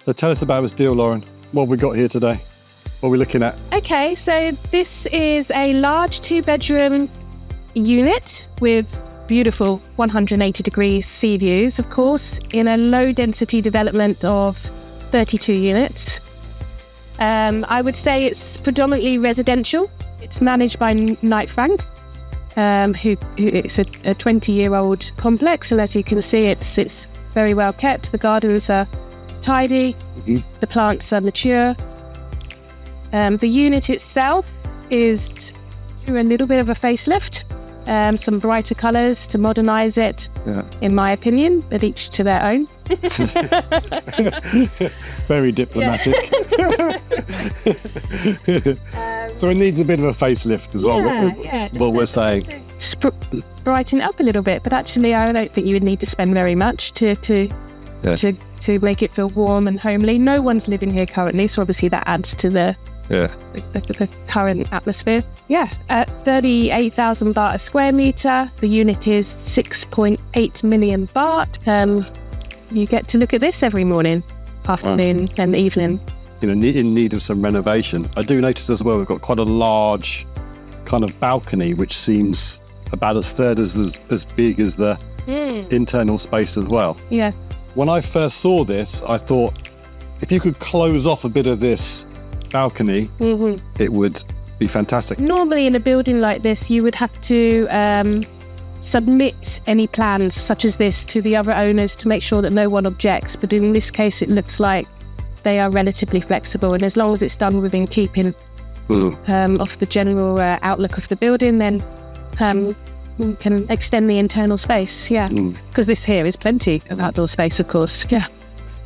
So tell us about this deal, Lauren. What have we got here today? What are we looking at? Okay, so this is a large 2-bedroom unit with beautiful 180 degrees sea views, of course, in a low density development of 32 units. I would say it's predominantly residential. It's managed by Knight Frank, who it's a 20-year-old complex, and as you can see, it's very well kept. The gardens are tidy, the plants are mature. The unit itself is through a little bit of a facelift, some brighter colours to modernise it, in my opinion, but each to their own. Very diplomatic. So it needs a bit of a facelift as well. What we're saying. Just brighten it up a little bit, but actually I don't think you would need to spend very much to make it feel warm and homely. No one's living here currently, so obviously that adds to the current atmosphere. At 38,000 baht a square metre, the unit is 6.8 million baht. You get to look at this every morning, afternoon and evening. In need of some renovation. I do notice as well we've got quite a large kind of balcony, which seems about as big as the internal space as well. Yeah. When I first saw this, I thought if you could close off a bit of this balcony, it would be fantastic. Normally in a building like this, you would have to submit any plans such as this to the other owners to make sure that no one objects. But in this case, it looks like they are relatively flexible, and as long as it's done within keeping of the general outlook of the building, then we can extend the internal space. Because this here is plenty of outdoor space, of course.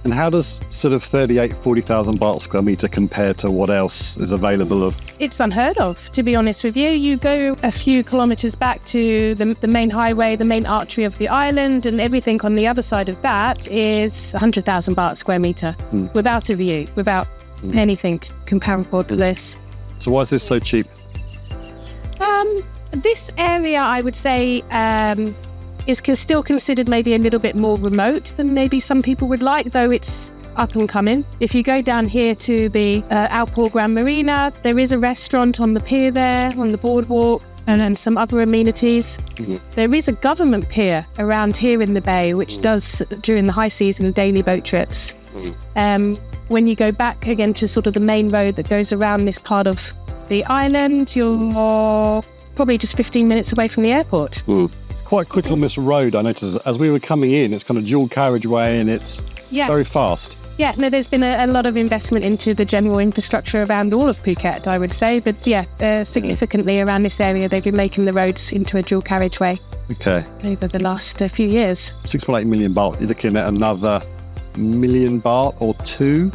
And how does sort of 40,000 baht square metre compare to what else is available? It's unheard of, to be honest with you. You go a few kilometres back to the main highway, the main artery of the island, and everything on the other side of that is 100,000 baht square metre, without a view, without anything comparable to this. So why is this so cheap? This area, I would say, is still considered maybe a little bit more remote than maybe some people would like, though it's up and coming. If you go down here to the Outpour Grand Marina, there is a restaurant on the pier there, on the boardwalk, and some other amenities. There is a government pier around here in the bay, which does, during the high season, daily boat trips. When you go back again to sort of the main road that goes around this part of the island, you're probably just 15 minutes away from the airport. Quite quick on this road, I noticed. As we were coming in, it's kind of dual carriageway and it's very fast. There's been a lot of investment into the general infrastructure around all of Phuket, I would say. But significantly around this area, they've been making the roads into a dual carriageway over the last few years. 6.8 million baht. You're looking at another million baht or two.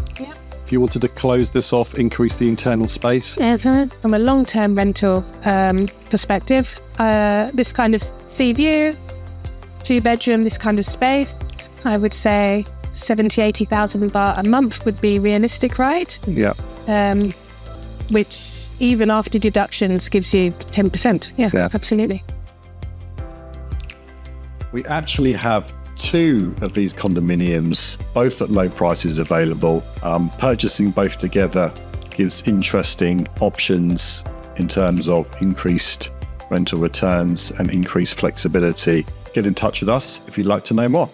If you wanted to close this off, increase the internal space. From a long-term rental perspective, this kind of sea view, 2-bedroom, this kind of space, I would say 80,000 baht a month would be realistic, right? Which even after deductions gives you 10%. Absolutely. We actually have 2 of these condominiums, both at low prices available. Purchasing both together gives interesting options in terms of increased rental returns and increased flexibility. Get in touch with us if you'd like to know more.